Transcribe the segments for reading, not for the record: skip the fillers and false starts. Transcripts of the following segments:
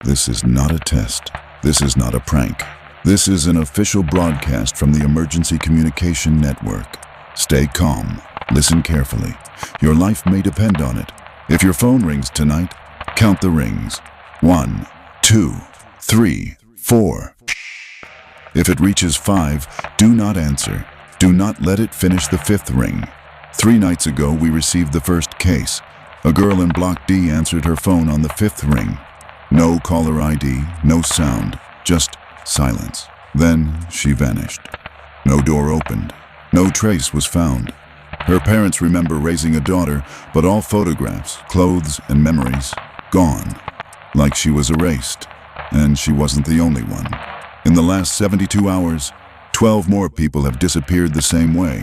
This is not a test. This is not a prank. This is an official broadcast from the Emergency Communication Network. Stay calm. Listen carefully. Your life may depend on it. If your phone rings tonight, count the rings. 1, 2, 3, 4. If it reaches 5, do not answer. Do not let it finish the 5th ring. 3 nights ago, we received the first case. A girl in Block D answered her phone on the 5th ring. No caller ID, no sound, just silence. Then she vanished. No door opened. No trace was found. Her parents remember raising a daughter, but all photographs, clothes, and memories gone. Like she was erased. And she wasn't the only one. In the last 72 hours, 12 more people have disappeared the same way.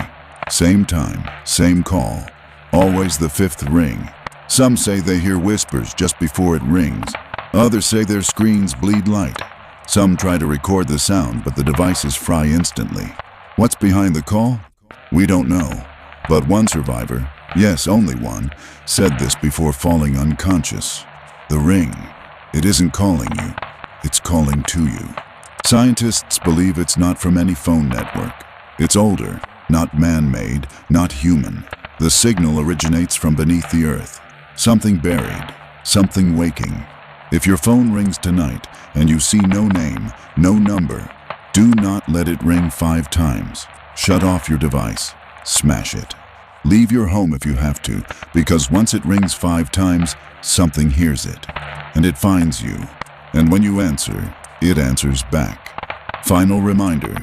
Same time, same call. Always the 5th ring. Some say they hear whispers just before it rings. Others say their screens bleed light. Some try to record the sound, but the devices fry instantly. What's behind the call? We don't know. But one survivor, yes, only one, said this before falling unconscious. The ring, it isn't calling you, it's calling to you. Scientists believe it's not from any phone network. It's older, not man-made, not human. The signal originates from beneath the earth. Something buried, something waking. If your phone rings tonight and you see no name, no number, do not let it ring 5 times. Shut off your device. Smash it. Leave your home if you have to, because once it rings 5 times, something hears it, and it finds you. And when you answer, it answers back. Final reminder,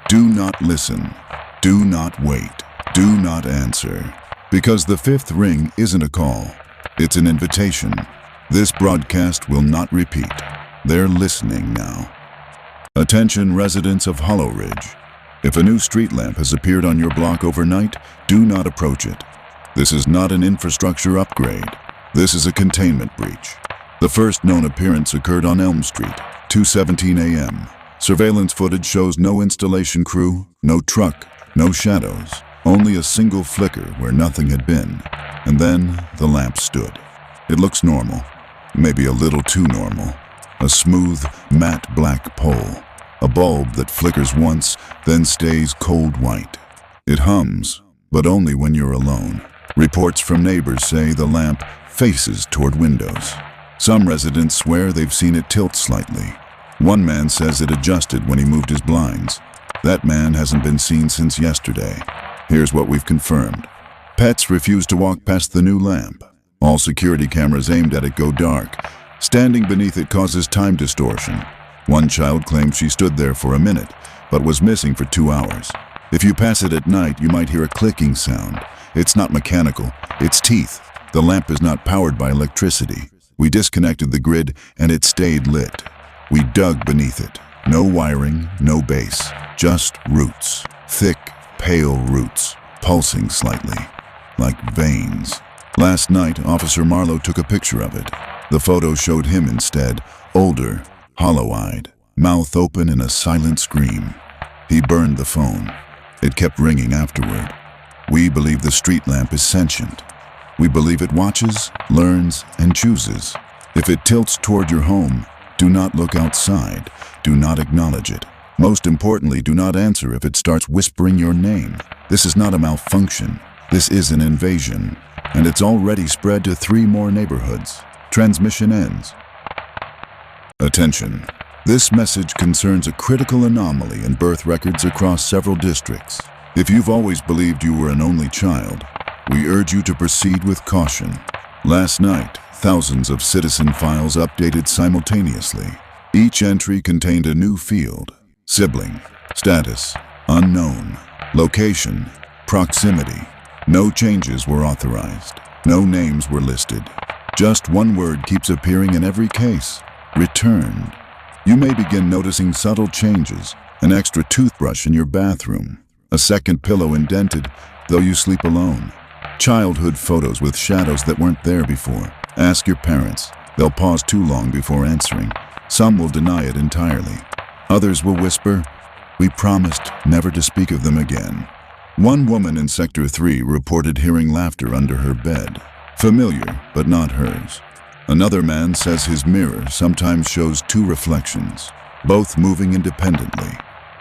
do not listen. Do not wait. Do not answer. Because the 5th ring isn't a call. It's an invitation. This broadcast will not repeat. They're listening now. Attention residents of Hollow Ridge. If a new street lamp has appeared on your block overnight, do not approach it. This is not an infrastructure upgrade. This is a containment breach. The first known appearance occurred on Elm Street, 2:17 a.m. Surveillance footage shows no installation crew, no truck, no shadows, only a single flicker where nothing had been. And then the lamp stood. It looks normal, maybe a little too normal. A smooth, matte black pole. A bulb that flickers once, then stays cold white. It hums, but only when you're alone. Reports from neighbors say the lamp faces toward windows. Some residents swear they've seen it tilt slightly. One man says it adjusted when he moved his blinds. That man hasn't been seen since yesterday. Here's what we've confirmed. Pets refuse to walk past the new lamp. All security cameras aimed at it go dark. Standing beneath it causes time distortion. One child claims she stood there for a minute, but was missing for 2 hours. If you pass it at night, you might hear a clicking sound. It's not mechanical, it's teeth. The lamp is not powered by electricity. We disconnected the grid and it stayed lit. We dug beneath it. No wiring, no base, just roots. Thick, pale roots, pulsing slightly, like veins. Last night, Officer Marlowe took a picture of it. The photo showed him instead, older, hollow-eyed, mouth open in a silent scream. He burned the phone. It kept ringing afterward. We believe the street lamp is sentient. We believe it watches, learns, and chooses. If it tilts toward your home, do not look outside. Do not acknowledge it. Most importantly, do not answer if it starts whispering your name. This is not a malfunction. This is an invasion. And it's already spread to 3 more neighborhoods. Transmission ends. Attention. This message concerns a critical anomaly in birth records across several districts. If you've always believed you were an only child, we urge you to proceed with caution. Last night, thousands of citizen files updated simultaneously. Each entry contained a new field: sibling, status, unknown, location, proximity. No changes were authorized. No names were listed. Just one word keeps appearing in every case: returned. You may begin noticing subtle changes: an extra toothbrush in your bathroom, a second pillow indented, though you sleep alone. Childhood photos with shadows that weren't there before. Ask your parents. They'll pause too long before answering. Some will deny it entirely. Others will whisper, "We promised never to speak of them again." One woman in Sector 3 reported hearing laughter under her bed. Familiar, but not hers. Another man says his mirror sometimes shows two reflections, both moving independently.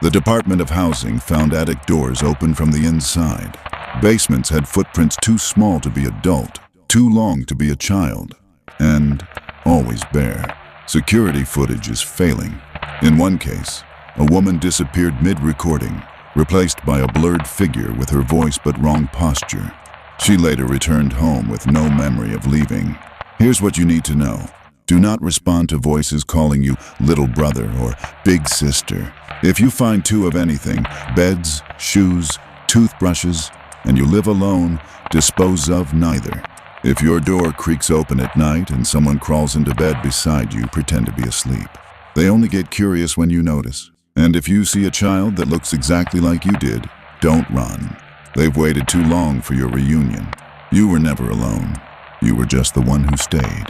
The Department of Housing found attic doors open from the inside. Basements had footprints too small to be adult, too long to be a child, and always bare. Security footage is failing. In one case, a woman disappeared mid-recording, replaced by a blurred figure with her voice but wrong posture. She later returned home with no memory of leaving. Here's what you need to know. Do not respond to voices calling you little brother or big sister. If you find two of anything, beds, shoes, toothbrushes, and you live alone, dispose of neither. If your door creaks open at night and someone crawls into bed beside you, pretend to be asleep. They only get curious when you notice. And if you see a child that looks exactly like you did, don't run. They've waited too long for your reunion. You were never alone. You were just the one who stayed.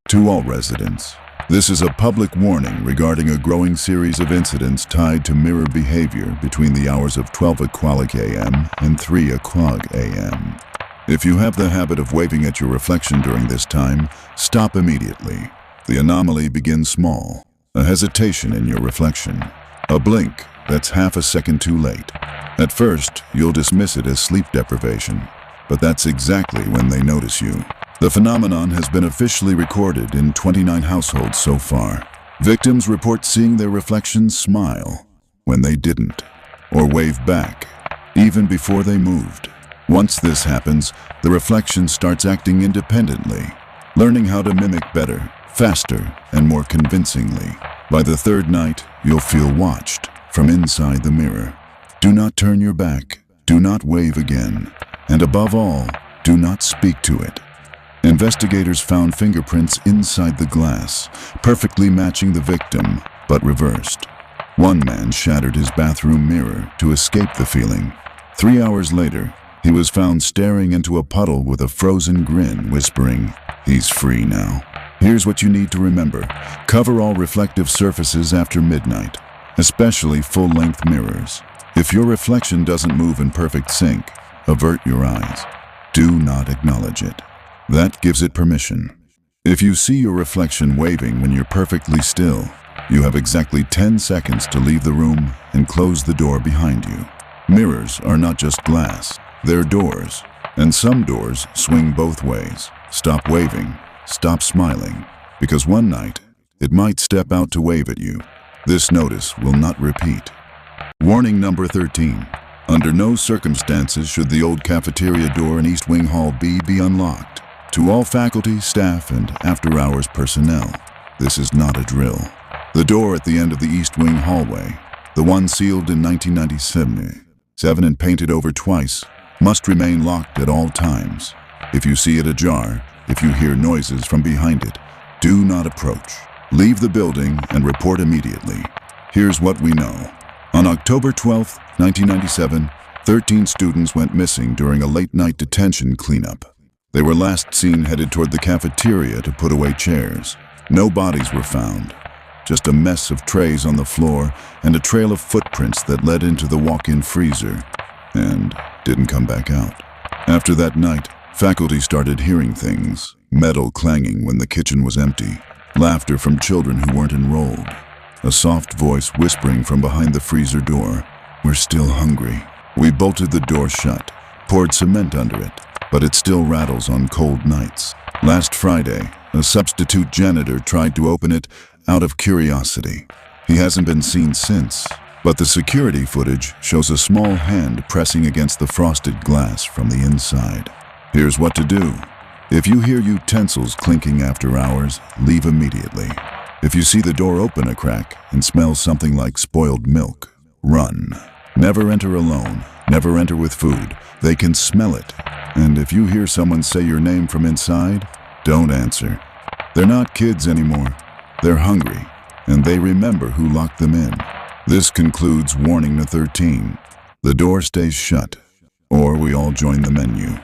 To all residents, this is a public warning regarding a growing series of incidents tied to mirror behavior between the hours of 12 o'clock a.m. and 3 o'clock a.m. If you have the habit of waving at your reflection during this time, stop immediately. The anomaly begins small. A hesitation in your reflection. A blink that's half a second too late. At first, you'll dismiss it as sleep deprivation, but that's exactly when they notice you. The phenomenon has been officially recorded in 29 households so far. Victims report seeing their reflections smile when they didn't, or wave back, even before they moved. Once this happens, the reflection starts acting independently, learning how to mimic better, faster, and more convincingly. By the third night, you'll feel watched from inside the mirror. Do not turn your back, do not wave again, and above all, do not speak to it. Investigators found fingerprints inside the glass, perfectly matching the victim, but reversed. One man shattered his bathroom mirror to escape the feeling. 3 hours later, he was found staring into a puddle with a frozen grin, whispering, "He's free now." Here's what you need to remember. Cover all reflective surfaces after midnight, especially full-length mirrors. If your reflection doesn't move in perfect sync, avert your eyes. Do not acknowledge it. That gives it permission. If you see your reflection waving when you're perfectly still, you have exactly 10 seconds to leave the room and close the door behind you. Mirrors are not just glass, they're doors. And some doors swing both ways. Stop waving, stop smiling, because one night, it might step out to wave at you. This notice will not repeat. Warning number 13. Under no circumstances should the old cafeteria door in East Wing Hall B be unlocked. To all faculty, staff, and after-hours personnel, this is not a drill. The door at the end of the East Wing hallway, the one sealed in 1997 and painted over twice, must remain locked at all times. If you see it ajar, if you hear noises from behind it, do not approach. Leave the building and report immediately. Here's what we know. On October 12, 1997, 13 students went missing during a late-night detention cleanup. They were last seen headed toward the cafeteria to put away chairs. No bodies were found, just a mess of trays on the floor and a trail of footprints that led into the walk-in freezer and didn't come back out. After that night, faculty started hearing things, metal clanging when the kitchen was empty, laughter from children who weren't enrolled, a soft voice whispering from behind the freezer door, "We're still hungry." We bolted the door shut, poured cement under it, but it still rattles on cold nights. Last Friday, a substitute janitor tried to open it out of curiosity. He hasn't been seen since, but the security footage shows a small hand pressing against the frosted glass from the inside. Here's what to do. If you hear utensils clinking after hours, leave immediately. If you see the door open a crack and smell something like spoiled milk, run. Never enter alone, never enter with food. They can smell it. And if you hear someone say your name from inside, don't answer. They're not kids anymore. They're hungry, and they remember who locked them in. This concludes warning number 13. The door stays shut, or we all join the menu.